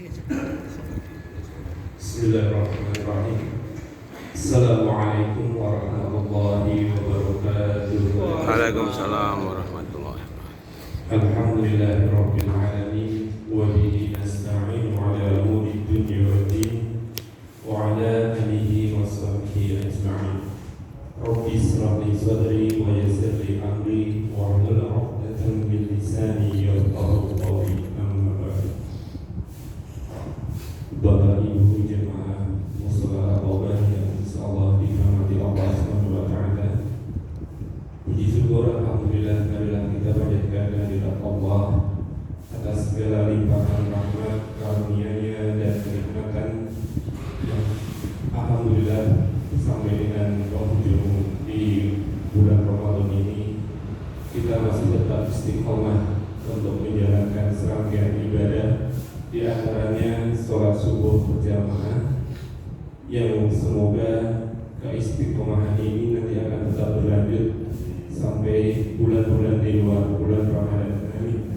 Bismillahirrahmanirrahim. Assalamualaikum warahmatullahi wabarakatuh. Waalaikumsalam warahmatullahi wabarakatuh. Alhamdulillahirabbil alamin wa bihi nasta'inu ala umuri dunya waddin wa ala alihi wa sahbihi ajma'in. Rabbi ishrah li sadri wa yassir li amri wa hlul 'uqdatam min lisani yafqahu qawli. Amma ba'du. Bapak Ibu jemaah mushola Raqabah yang insyaallah dirahmati Allah Subhanahu wa taala. Puji syukur alhamdulillah marilah kita panjatkan kehadirat Allah atas segala limpahan rahmat, karunia-Nya dan kenikmatan yang alhamdulillah sampai dengan penghujung di bulan Ramadan ini kita masih tetap istiqomah untuk menjalankan serangkaian ibadah, di antaranya sholat subuh berjamaah yang semoga keistiqomahan ini nanti akan tetap berlanjut sampai bulan-bulan di luar bulan Ramadan. Amin.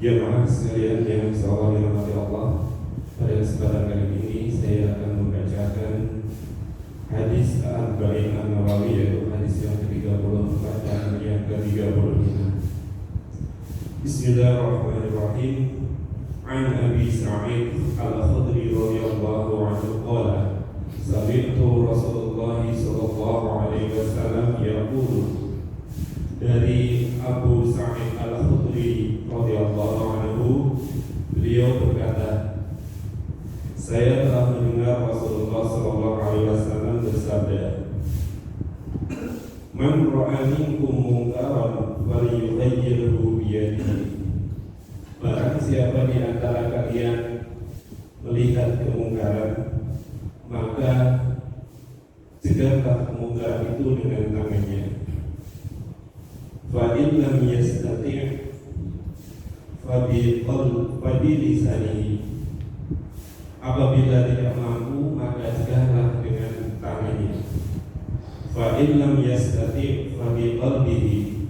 Jamaah sekalian yang insyaallah dirahmati Allah, pada kesempatan kali ini saya akan membacakan hadis Arba'in An-Nawawi, yaitu hadis yang ke-34 dan yang ke-35. Bismillahirrahmanirrahim. An Abi Sa'id Al-Khudri radhiyallahu anhu qala sami'tu Rasulullah sallallahu alaihi wasallam yaqulu. Dari Abu Sa'id Al-Khudri radhiyallahu anhu, beliau berkata, saya telah mendengar Rasulullah sallallahu alaihi wasallam bersabda, man ra'a minkum munkaran falyughayyirhu biyadihi. Barang siapa di antara kalian melihat kemungkaran, maka cegahlah kemungkaran itu dengan tangannya. Fa in lam yastati' fa bi lisanihi. Apabila tidak mampu, maka cegahlah dengan tangannya. Fa in lam yastati' fa bi qalbihi.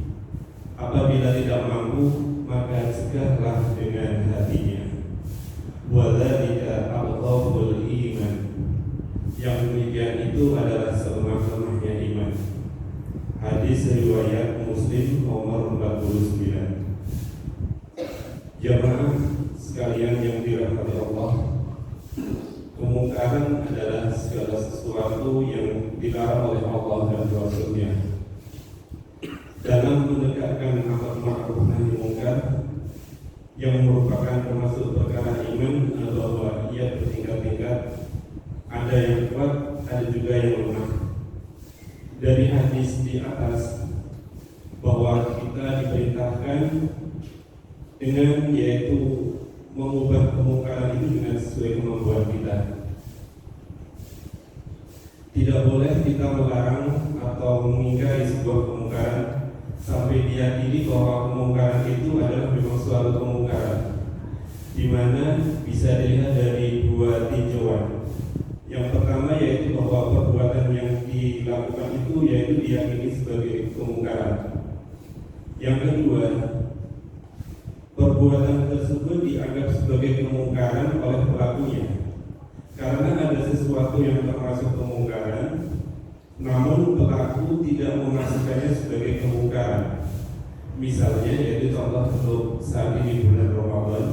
Apabila tidak mampu, maka cegahlah dengan hatinya. Wa dzalika adhaful iman. Yang demikian itu adalah selemah-lemahnya iman. Hadis riwayat Muslim nomor 49. Jamaah sekalian yang dirahmati Allah, kemungkaran adalah segala sesuatu yang dilarang oleh Allah dan Rasul-Nya. Dalam menegakkan amar ma'ruf nahi munkar yang merupakan termasuk perkara iman, bahwa ia bertingkat-tingkat, ada yang kuat, ada juga yang lemah. Dari hadis di atas bahwa kita diperintahkan dengan, yaitu mengubah kemungkaran itu dengan sesuai kemampuan kita. Tidak boleh kita melarang atau mengingkari sebuah kemungkaran sampai diyakini bahwa kemungkaran itu adalah memang suatu kemungkaran, di mana bisa dilihat dari dua tinjauan. Yang pertama yaitu bahwa perbuatan yang dilakukan itu yaitu diyakini sebagai kemungkaran. Yang kedua, perbuatan tersebut dianggap sebagai kemungkaran oleh pelakunya karena ada sesuatu yang termasuk kemungkaran, namun pelaku tidak memasukkannya sebagai kemungkaran. Misalnya, yaitu contoh untuk saat ini bulan Ramadan,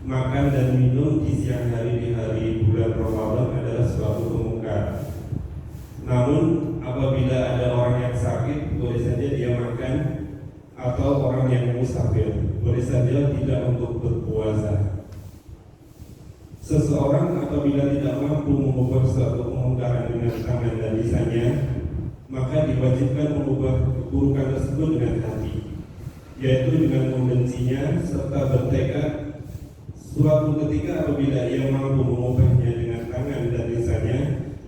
makan dan minum di siang hari di hari bulan Ramadan adalah suatu kemungkaran. Namun apabila ada orang yang sakit, boleh saja dia makan, atau orang yang musafir, boleh saja tidak untuk berpuasa. Seseorang apabila tidak mampu mengubah suatu kemungkaran dengan tangan dan lisannya, maka diwajibkan mengubah keburukan tersebut dengan hati, yaitu dengan membencinya serta bertekad suatu ketika apabila ia mampu mengubahnya dengan tangan dan lisannya,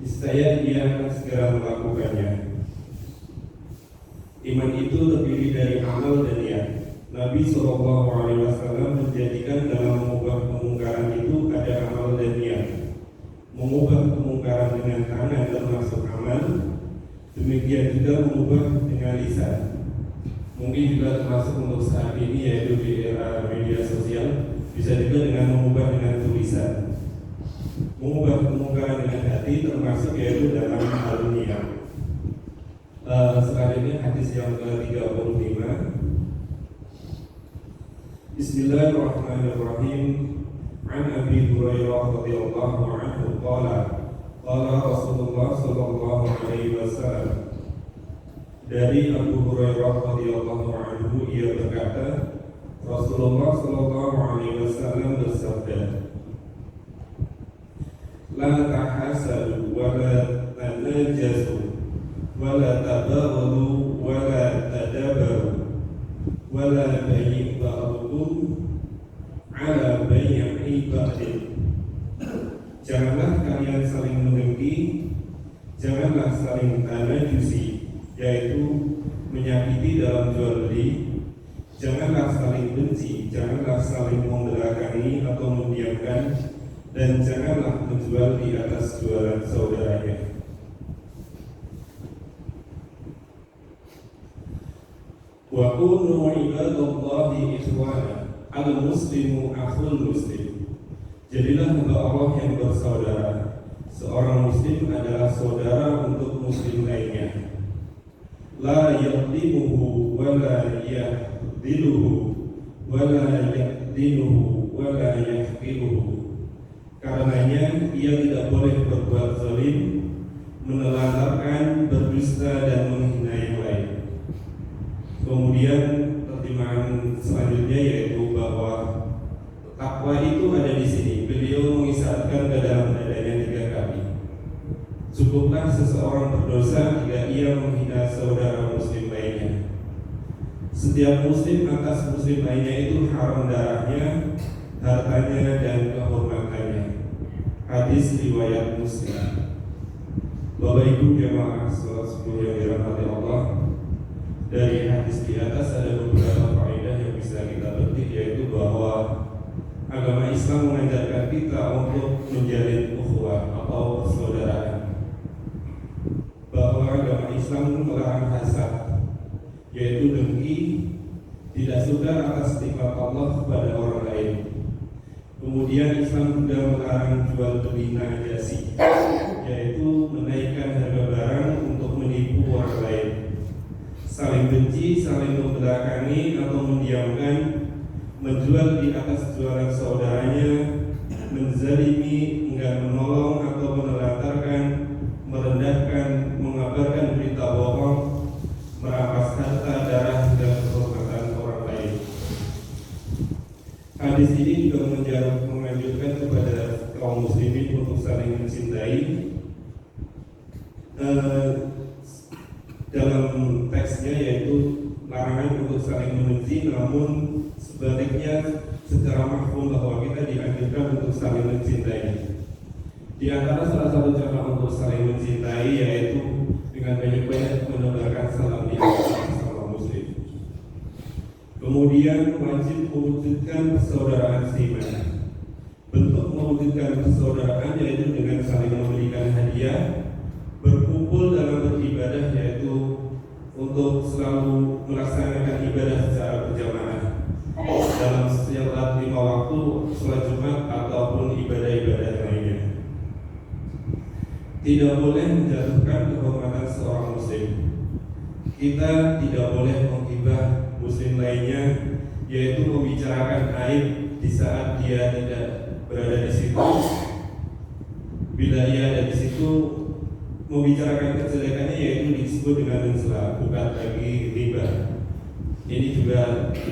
niscaya ia akan segera melakukannya. Iman itu terdiri dari amal dan niat. Nabi SAW menjadikan dalam mengubah kemungkaran itu ada amal dan niat. Mengubah kemungkaran dengan tangan termasuk amal, demikian juga mengubah dengan lisan. Mungkin juga termasuk untuk saat ini, yaitu di era media sosial, Bisa juga dengan mengubah dengan tulisan. Mengubah kemungkaran dengan hati termasuk yaitu dalam hal niat. Selanjutnya hadis yang ke-35. Bismillahirrahmanirrahim. An Abi Hurairah radhiyallahu anhu qala qala Rasulullah sallallahu alaihi wasallam. Dari Abu Hurairah radhiyallahu anhu ia berkata, Rasulullah sallallahu alaihi wasallam bersabda, La tahasadu wa la tanajasu wa la tabaghadu wa la tadabaru wa la bayyi ba'dukum ala bayyi ba'din. Janganlah kalian saling mendengki, janganlah saling tanajusi, yaitu menyakiti dalam jual beli. Janganlah saling benci, janganlah saling membelakangi atau mendiamkan, dan janganlah menjual di atas jualan saudaranya. Wa kunu ibadallahi ikhwana, al-muslimu akhul muslim. Jadilah hamba Allah yang bersaudara. Seorang muslim adalah saudara untuk muslim lainnya. La yaqdimuhu wa la yahdiluhu wa la yaqdinuhu wa la yahqiluhu. Karenanya ia tidak boleh berbuat zalim, menelantarkan, berdusta dan menghina yang lain. Kemudian terjemahan selanjutnya yaitu bahwa takwa itu ada di sini. Beliau mengisahkan ke dalam adanya 3 kali. Cukuplah seseorang berdosa jika ia menghina saudara muslim lainnya. Setiap muslim atas muslim lainnya itu haram darahnya, hartanya dan kehormatannya. Hadis riwayat Muslim. Bapak Ibu jamaah salat subuh yang dirahmati Allah, dari hadis di atas ada beberapa faedah yang bisa kita petik, yaitu bahwa agama Islam mengajarkan kita untuk menjalin ukhuwah atau persaudaraan. Bahwa agama Islam melarang hasad, yaitu dengki, tidak suka atas nikmat Allah kepada orang lain. Kemudian Islam juga melarang jual beli najasi, yaitu menaikkan harga barang untuk menipu orang lain. Saling benci, saling membelakangi atau mendiamkan, menjual di atas jualan saudaranya, menzalimi, enggan menolong atau menelantarkan, merendahkan, mengabarkan berita bohong, merampas harta, darah dan kehormatan orang lain. Hadis ini juga menganjurkan kepada kaum muslimin untuk saling mencintai. Dalam teksnya yaitu larangan untuk saling membenci, namun sebaliknya secara mafhum bahwa kita dianjurkan untuk saling mencintai. Di antara salah satu cara untuk saling mencintai yaitu dengan banyak-banyak menebarkan salam di antara sesama muslim. Kemudian wajib mewujudkan persaudaraan seiman. Bentuk mewujudkan persaudaraan yaitu dengan saling memberikan hadiah, berkumpul dalam beribadah yaitu untuk selalu melaksanakan ibadah secara berjamaah dalam setiap 5 waktu, sholat Jumat ataupun ibadah-ibadah lainnya. Tidak boleh menjatuhkan kehormatan seorang muslim. Kita tidak boleh menghibah muslim lainnya, yaitu membicarakan aib di saat dia tidak berada di situ. Bila ia ada di situ, membicarakan kejelekannya yaitu disebut dengan mencela, bukan lagi riba. Ini juga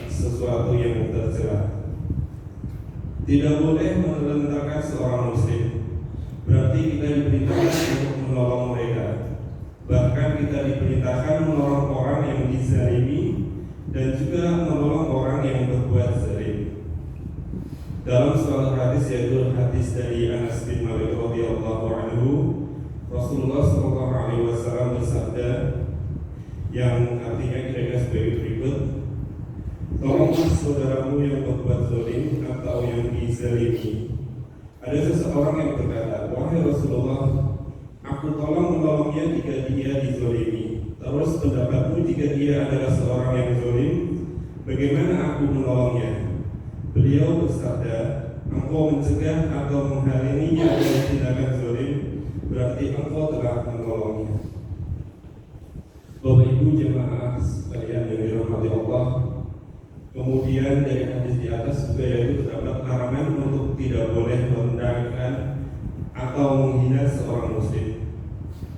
sesuatu yang tercela. Tidak boleh menelantarkan seorang muslim. Berarti kita diperintahkan untuk menolong mereka. Bahkan kita diperintahkan menolong orang yang dizalimi dan juga menolong orang yang berbuat zalim. Dalam suatu hadis yaitu hadis dari Anas bin Malik radhiyallahu anhu, Rasulullah sallallahu alaihi wasallam bersabda yang artinya kira-kira sebagai berikut: tolonglah saudaramu yang berbuat zalim atau yang dizalimi. Ada seseorang yang berkata, wahai Rasulullah, aku tolong menolongnya jika dia dizalimi. Terus pendapatmu jika dia adalah seorang yang zalim, bagaimana aku menolongnya? Beliau bersabda, engkau mencegah atau menghalanginya dari tindakan zalim, berarti engkau telah menolongnya. Bapak Ibu jemaah sekalian yang dirahmati Allah, kemudian dari hadis di atas juga yaitu terdapat larangan untuk tidak boleh merendahkan atau menghina seorang muslim,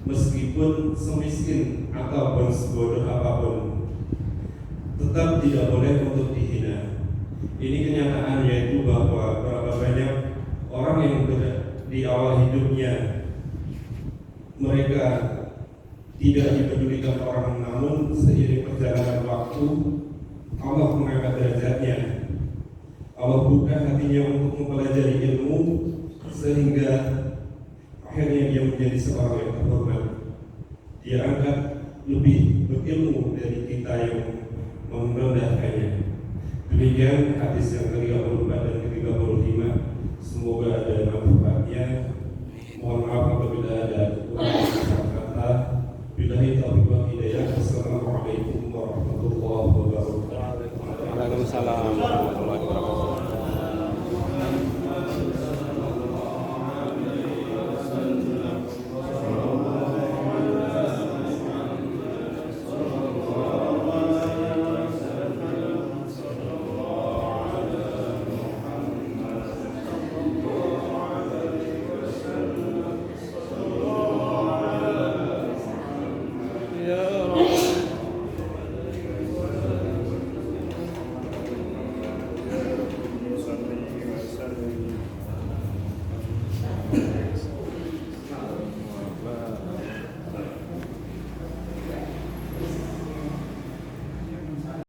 meskipun semiskin ataupun sebodoh apapun, tetap tidak boleh untuk dihina. Ini kenyataan yaitu bahwa berapa banyak orang yang di awal hidupnya mereka tidak dipedulikan orang, namun seiring perjalanan waktu Allah mengangkat derajatnya. Allah buka hatinya untuk mempelajari ilmu sehingga akhirnya dia menjadi seorang yang terhormat. Dia angkat lebih berilmu dari kita yang merendahkannya. Demikian hadis yang ke-34 dan ke-35. Semoga ada